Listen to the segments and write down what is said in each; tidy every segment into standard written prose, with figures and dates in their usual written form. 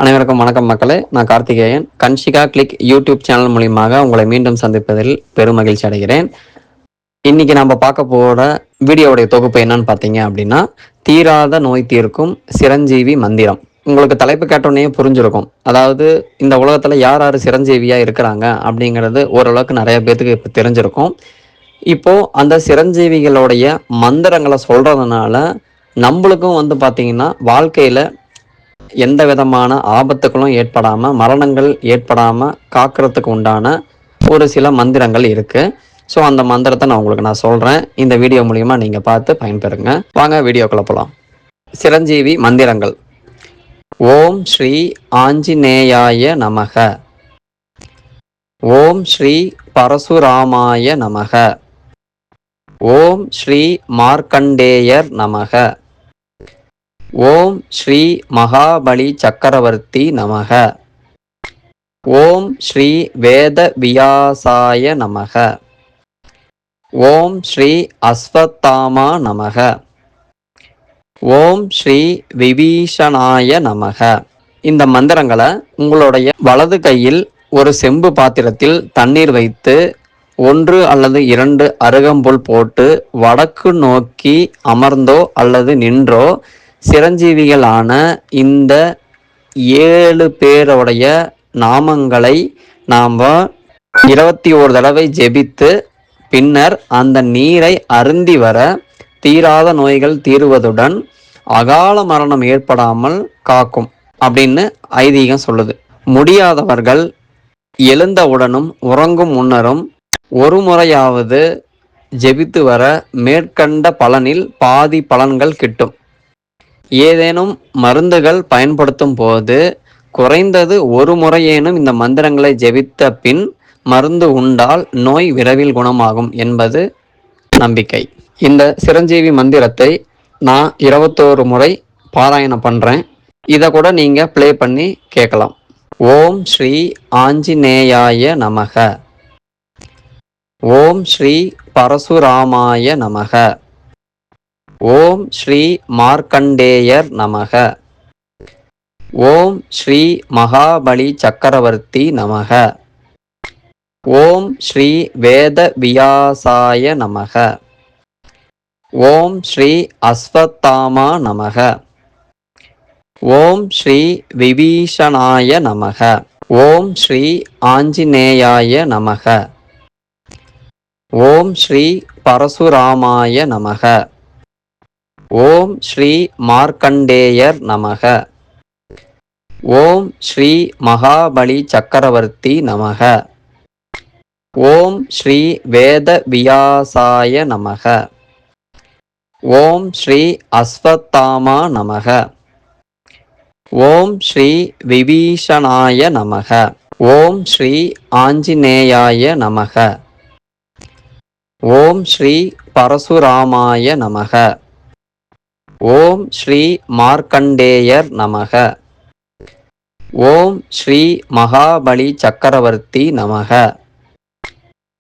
அனைவருக்கும் வணக்கம் மக்களே. நான் Karthikeyan. Kanshika click YouTube channel மூலியமாக உங்களை மீண்டும் சந்திப்பதில் பெரும் மகிழ்ச்சி அடைகிறேன். இன்னைக்கு நம்ம பார்க்க போற வீடியோவுடைய தொகுப்பு என்னன்னு பார்த்தீங்க அப்படின்னா, தீராத நோய் தீர்க்கும் சிரஞ்சீவி மந்திரம். உங்களுக்கு தலைப்பு கேட்டோன்னே புரிஞ்சிருக்கும். அதாவது இந்த உலகத்துல யார் யார் சிரஞ்சீவியா இருக்கிறாங்க அப்படிங்கிறது ஓரளவுக்கு நிறைய பேத்துக்கு இப்போ தெரிஞ்சிருக்கும். இப்போ அந்த சிரஞ்சீவிகளுடைய மந்திரங்களை சொல்றதுனால நம்மளுக்கும் பார்த்தீங்கன்னா வாழ்க்கையில எந்த விதமான ஆபத்துகளும் ஏற்படாமல் மரணங்கள் ஏற்படாமல் காக்கிறதுக்கு உண்டான ஒரு சில மந்திரங்கள் இருக்குது. ஸோ அந்த மந்திரத்தை நான் சொல்கிறேன். இந்த வீடியோ மூலிமா நீங்கள் பார்த்து பயன்பெறுங்க. வாங்க வீடியோக்குள்ள போகலாம். சிரஞ்சீவி மந்திரங்கள். ஓம் ஸ்ரீ ஆஞ்சநேயாய நமக. ஓம் ஸ்ரீ பரசுராமாய நமக. ஓம் ஸ்ரீ மார்க்கண்டேயர் நமக. ஓம் ஸ்ரீ மகாபலி சக்கரவர்த்தி நமக. ஓம் ஸ்ரீ வேத வியாசாய நமக. ஓம் ஸ்ரீ அஸ்வத்தாமா நமக. ஓம் ஸ்ரீ விபீஷணாய நமக. இந்த மந்திரங்களை உங்களுடைய வலது கையில் ஒரு செம்பு பாத்திரத்தில் தண்ணீர் வைத்து 1 அல்லது 2 அருகம்புல் போட்டு வடக்கு நோக்கி அமர்ந்தோ அல்லது நின்றோ சிரஞ்சீவிகளான இந்த 7 பேருடைய நாமங்களை நாம் 21 தடவை ஜெபித்து பின்னர் அந்த நீரை அருந்தி வர தீராத நோய்கள் தீருவதுடன் அகால மரணம் ஏற்படாமல் காக்கும் அப்படின்னு ஐதீகம் சொல்லுது. முடியாதவர்கள் எழுந்தவுடனும் உறங்கும் முன்னரும் ஒரு முறையாவது ஜெபித்து வர மேற்கண்ட பலனில் பாதி பலன்கள் கிட்டும். ஏதேனும் மருந்துகள் பயன்படுத்தும் போது குறைந்தது ஒரு முறையேனும் இந்த மந்திரங்களை ஜெபித்த பின் மருந்து உண்டால் நோய் விரைவில் குணமாகும் என்பது நம்பிக்கை. இந்த சிரஞ்சீவி மந்திரத்தை நான் 21 முறை பாராயணம் பண்ணுறேன். இதை கூட நீங்கள் ப்ளே பண்ணி கேட்கலாம். ஓம் ஸ்ரீ ஆஞ்சநேயாய நமக. ஓம் ஸ்ரீ பரசுராமாய நமக. ஓம் ஸ்ரீ மார்க்கண்டேயர் நமக. ஓம் ஸ்ரீ மகாபலி சக்கரவர்த்தி நமக. ஓம் ஸ்ரீ வேத வியாசாய நமக. ஓம் ஸ்ரீ அஸ்வத்தாமா நமக. ஓம் ஸ்ரீ விபீஷணாய நமக. ஓம் ஸ்ரீ ஆஞ்சநேயாய நமக. ஓம் ஸ்ரீ பரசுராமாய நமக. ஓம் ஸ்ரீ மார்க்கண்டேயர் நமக. ஓம் ஸ்ரீ மகாபலி சக்கரவர்த்தி நமக. ஓம் ஸ்ரீ வேத வியாசாய நமக. ஓம் ஸ்ரீ அஸ்வத்தாமா நமக. ஓம் ஸ்ரீ விபீஷணாய நமக. ஓம் ஸ்ரீ ஆஞ்சநேயாய நமக. ஓம் ஸ்ரீ பரசுராமாய நமக. ஓம் ஸ்ரீ மார்க்கண்டேயர் நமக. ஓம் ஸ்ரீ மகாபலி சக்கரவர்த்தி நமக.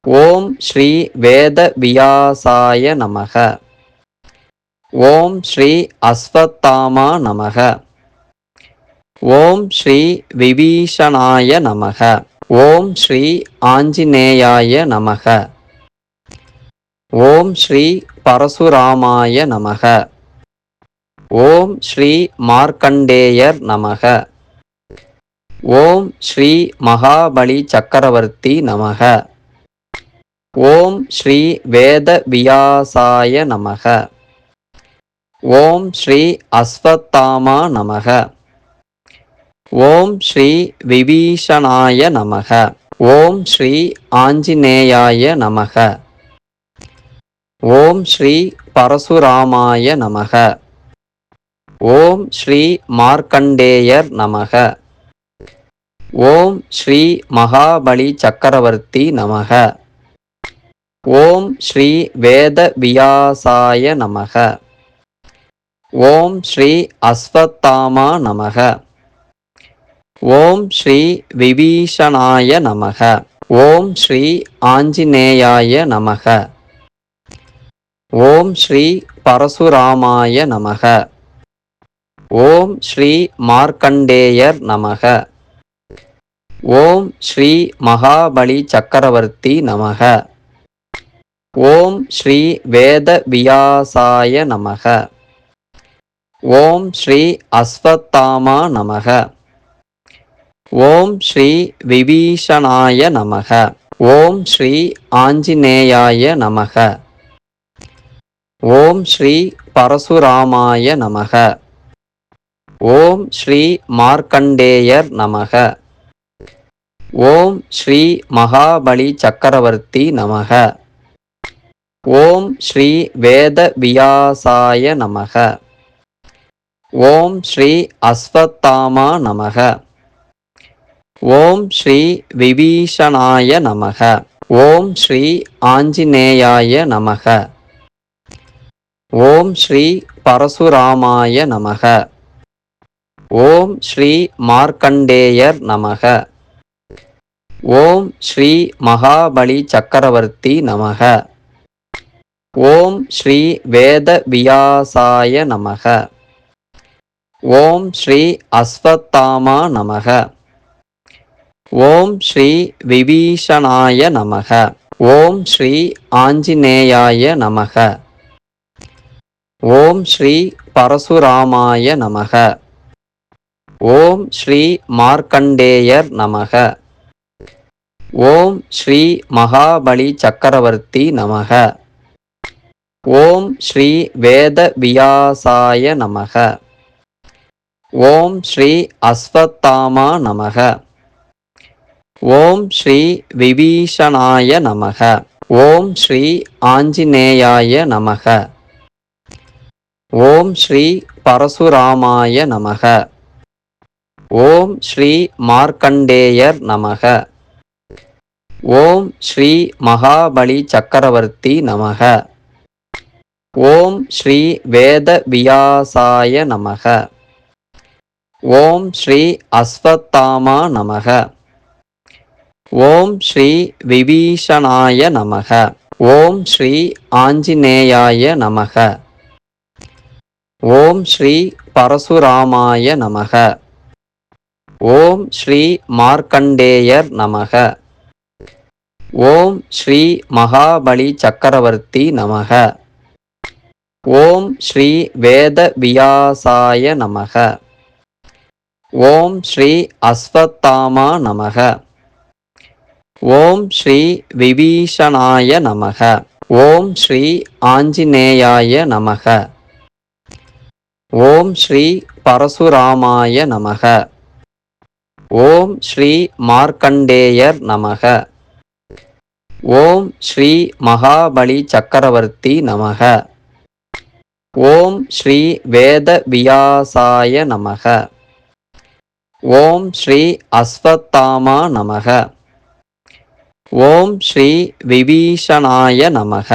ஓம் ஸ்ரீ வேத வியாசாய நமக. ஓம் ஸ்ரீ அஸ்வத்தாமா நமக. ஓம் ஸ்ரீ விபீஷணாய நமக. ஓம் ஸ்ரீ ஆஞ்சநேயாய நமக. ஓம் ஸ்ரீ பரசுராமாய நமக. ஓம் ஸ்ரீ மார்க்கண்டேயர் நமக. ஓம் ஸ்ரீ மகாபலி சக்கரவர்த்தி நமக. ஓம் ஸ்ரீ வேத வியாசாய நமக. ஓம் ஸ்ரீ அஸ்வத்தாமா நமக. ஓம் ஸ்ரீ விபீஷணாய நமக. ஓம் ஸ்ரீ ஆஞ்சநேயாய நமக. ஓம் ஸ்ரீ பரசுராமாய நமக. ஓம் ஸ்ரீ மார்க்கண்டேயர் நமக. ஓம் ஸ்ரீ மகாபலி சக்கரவர்த்தி நமக. ஓம் ஸ்ரீ வேத வியாசாய நமக. ஓம் ஸ்ரீ அஸ்வத்தாமா நமக. ஓம் ஸ்ரீ விபீஷணாய நமக. ஓம் ஸ்ரீ ஆஞ்சநேயாய நமக. ஓம் ஸ்ரீ பரசுராமாய நமக. ஓம் ஸ்ரீ மார்க்கண்டேயர் நமக. ஓம் ஸ்ரீ மகாபலி சக்கரவர்த்தி நமக. ஓம் ஸ்ரீ வேத வியாசாய நமக. ஓம் ஸ்ரீ அஸ்வத்தாமா நமக. ஓம் ஸ்ரீ விபீஷணாய நமக. ஓம் ஸ்ரீ ஆஞ்சநேயாய நமக. ஓம் ஸ்ரீ பரசுராமாய நமக. ஓம் ஸ்ரீ மார்க்கண்டேயர் நமக. ஓம் ஸ்ரீ மகாபலி சக்கரவர்த்தி நமக. ஓம் ஸ்ரீ வேத வியாசாய நமக. ஓம் ஸ்ரீ அஸ்வத்தாமா நமக. ஓம் ஸ்ரீ விபீஷணாய நமக. ஓம் ஸ்ரீ ஆஞ்சநேயாய நமக. ஓம் ஸ்ரீ பரசுராமாய நமக. ஓம் ஸ்ரீ மார்க்கண்டேயர் நமக. ஓம் ஸ்ரீ மகாபலி சக்கரவர்த்தி நமக. ஓம் ஸ்ரீ வேத வியாசாய நமக. ஓம் ஸ்ரீ அஸ்வத்தாமா நமக. ஓம் ஸ்ரீ விபீஷணாய நமக. ஓம் ஸ்ரீ ஆஞ்சநேயாய நமக. ஓம் ஸ்ரீ பரசுராமாய நமக. ஓம் ஸ்ரீ மார்க்கண்டேயர் நமக. ஓம் ஸ்ரீ மகாபலி சக்கரவர்த்தி நமக. ஓம் ஸ்ரீ வேத வியாசாய நமக. ஓம் ஸ்ரீ அஸ்வத்தாமா நமக. ஓம் ஸ்ரீ விபீஷணாய நமக. ஓம் ஸ்ரீ ஆஞ்சநேயாய நமக. ஓம் ஸ்ரீ பரசுராமாய நமக. ஓம் ஸ்ரீ மார்க்கண்டேயர் நமக. ஓம் ஸ்ரீ மகாபலி சக்கரவர்த்தி நமக. ஓம் ஸ்ரீ வேத வியாசாய நமக. ஓம் ஸ்ரீ அஸ்வத்தாமா நமக. ஓம் ஸ்ரீ விபீஷணாய நமக. ஓம் ஸ்ரீ ஆஞ்சநேயாய நமக. ஓம் ஸ்ரீ பரசுராமாய நமக. ஓம் ஸ்ரீ மார்க்கண்டேயர் நமக. ஓம் ஸ்ரீ மகாபலி சக்கரவர்த்தி நமக. ஓம் ஸ்ரீ வேத வியாசாய நமக. ஓம் ஸ்ரீ அஸ்வத்தாமா நமக. ஓம் ஸ்ரீ விபீஷணாய நமக. ஓம் ஸ்ரீ ஆஞ்சநேயாய நமக. ஓம் ஸ்ரீ பரசுராமாய நமக. ஓம் ஸ்ரீ மார்க்கண்டேயர் நமக. ஓம் ஸ்ரீ மகாபலி சக்கரவர்த்தி நமக. ஓம் ஸ்ரீ வேத வியாசாய நமக. ஓம் ஸ்ரீ அஸ்வத்தாமா நமக. ஓம் ஸ்ரீ விபீஷணாய நமக.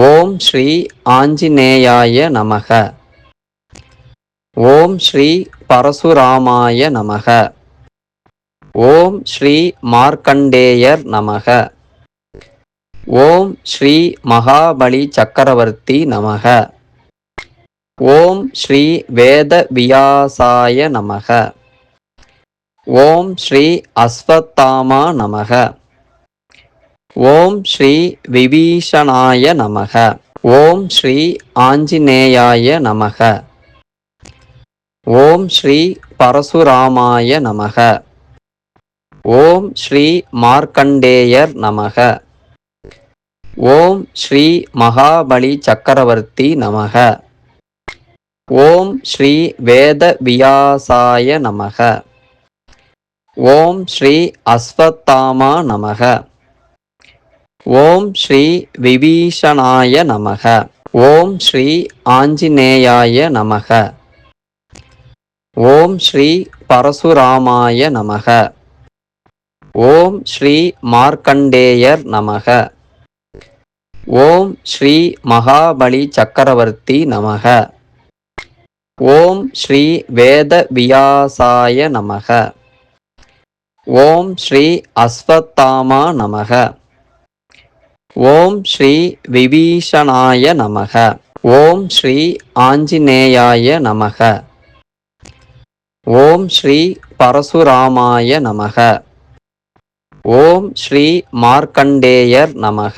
ஓம் ஸ்ரீ ஆஞ்சநேயாய நமக. ஓம் ஸ்ரீ பரசுராமாய நமக. ஓம் ஸ்ரீ மார்க்கண்டேயர் நமக. ஓம் ஸ்ரீ மகாபலி சக்கரவர்த்தி நமக. ஓம் ஸ்ரீ வேத வியாசாய நமக. ஓம் ஸ்ரீ அஸ்வத்தாமா நமக. ஓம் ஸ்ரீ விபீஷணாய நமக. ஓம் ஸ்ரீ ஆஞ்சநேயாய நமக. ஓம் ஸ்ரீ பரசுராமாய நமக. ஓம் ஸ்ரீ மார்க்கண்டேயர் நமக. ஓம் ஸ்ரீ மகாபலி சக்கரவர்த்தி நமக. ஓம் ஸ்ரீ வேத வியாசாய நமக. ஓம் ஸ்ரீ அஸ்வத்தாமா நமக. ஓம் ஸ்ரீ விபீஷணாய நமக. ஓம் ஸ்ரீ ஆஞ்சநேயாய நமக. ஓம் ஸ்ரீ பரசுராமாய நமக. ஓம் ஸ்ரீ மார்க்கண்டேயர் நமக. ஓம் ஸ்ரீ மகாபலி சக்கரவர்த்தி நமக. ஓம் ஸ்ரீ வேத வியாசாய நமக. ஓம் ஸ்ரீ அஸ்வத்தாமா நமக. ஓம் ஸ்ரீ விபீஷணாய நமக. ஓம் ஸ்ரீ ஆஞ்சநேயாய நமக. ஓம் ஸ்ரீ பரசுராமாய நமக. ஓம் ஸ்ரீ மார்க்கண்டேயர் நமக.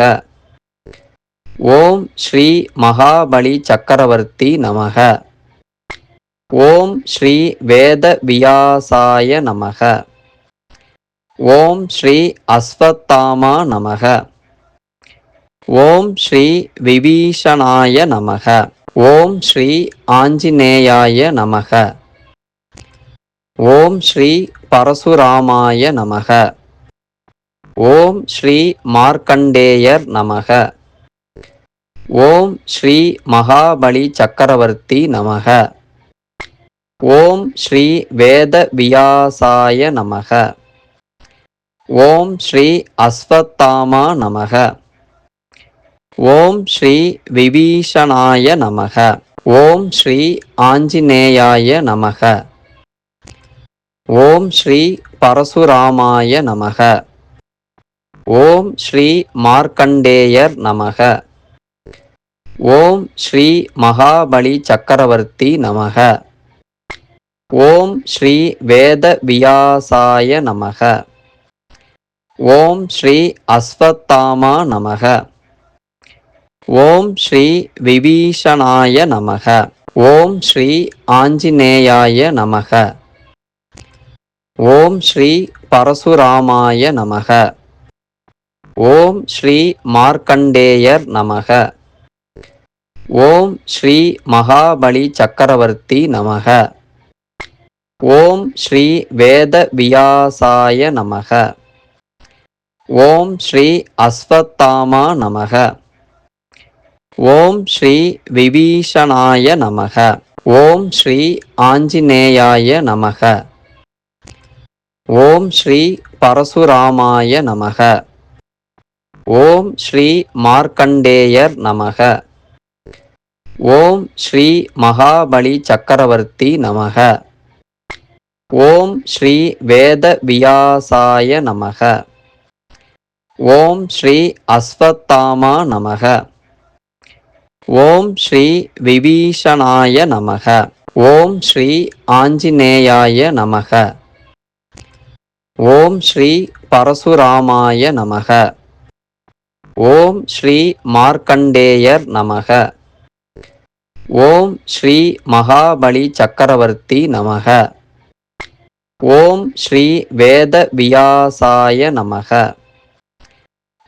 ஓம் ஸ்ரீ மகாபலி சக்கரவர்த்தி நமக. ஓம் ஸ்ரீ வேத வியாசாய நமக. ஓம் ஸ்ரீ அஸ்வத்தாமா நமக. ஓம் ஸ்ரீ விபீஷணாய நமக. ஓம் ஸ்ரீ ஆஞ்சநேயாய நமக. ஓம் ஸ்ரீ பரசுராமாய நமக. ஓம் ஸ்ரீ மார்க்கண்டேயர் நமக. ஓம் ஸ்ரீ மகாபலி சக்கரவர்த்தி நமக. ஓம் ஸ்ரீ வேத வியாசாய நமக. ஓம் ஸ்ரீ அஸ்வத்தாமா நமக. ஓம் ஸ்ரீ விபீஷணாய நமக. ஓம் ஸ்ரீ ஆஞ்சநேயாய நமக. ஓம் ஸ்ரீ பரசுராமாய நமக. ஓம் ஸ்ரீ மார்க்கண்டேயர் நமக. ஓம் ஸ்ரீ மகாபலி சக்கரவர்த்தி நமக. ஓம் ஸ்ரீ வேத வியாசாய நமக. ஓம் ஸ்ரீ அஸ்வத்தாமா நமக. ஓம் ஸ்ரீ விபீஷணாய நமக. ஓம் ஸ்ரீ ஆஞ்சநேயாய நமக. ஓம் ஸ்ரீ பரசுராமாய நமக. ஓம் ஸ்ரீ மார்க்கண்டேயர் நமக. ஓம் ஸ்ரீ மகாபலி சக்கரவர்த்தி நமக. ஓம் ஸ்ரீ வேத வியாசாய நமக. ஓம் ஸ்ரீ அஸ்வத்தாமா நமக. ஓம் ஸ்ரீ விபீஷணாய நமக. ஓம் ஸ்ரீ ஆஞ்சநேயாய நமக. ஓம் ஸ்ரீ பரசுராமாய நமக. ஓம் ஸ்ரீ மார்க்கண்டேயர் நமக. ஓம் ஸ்ரீ மகாபலி சக்கரவர்த்தி நமக. ஓம் ஸ்ரீ வேத வியாசாய நமக. ஓம் ஸ்ரீ அஸ்வத்தாமா நமக. ஓம் ஸ்ரீ விபீஷணாய நமக. ஓம் ஸ்ரீ ஆஞ்சநேயாய நமக. ஓம் ஸ்ரீ பரசுராமாய நமக. ஓம் ஸ்ரீ மார்க்கண்டேயர் நமக. ஓம் ஸ்ரீ மகாபலி சக்கரவர்த்தி நமக. ஓம் ஸ்ரீ வேத வியாசாய நமக.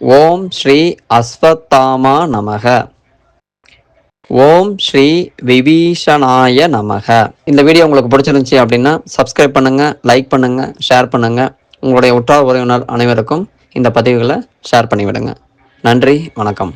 ஓம் ஸ்ரீ அஸ்வத்தாமா நமக. ஓம் ஸ்ரீ விபீஷணாய நமக. இந்த வீடியோ உங்களுக்கு பிடிச்சிருந்துச்சு அப்படின்னா சப்ஸ்கிரைப் பண்ணுங்க, லைக் பண்ணுங்க, ஷேர் பண்ணுங்க. உங்களுடைய உற்றார் உறவினர் அனைவருக்கும் இந்த பதிவுகளை ஷேர் பண்ணிவிடுங்க. நன்றி, வணக்கம்.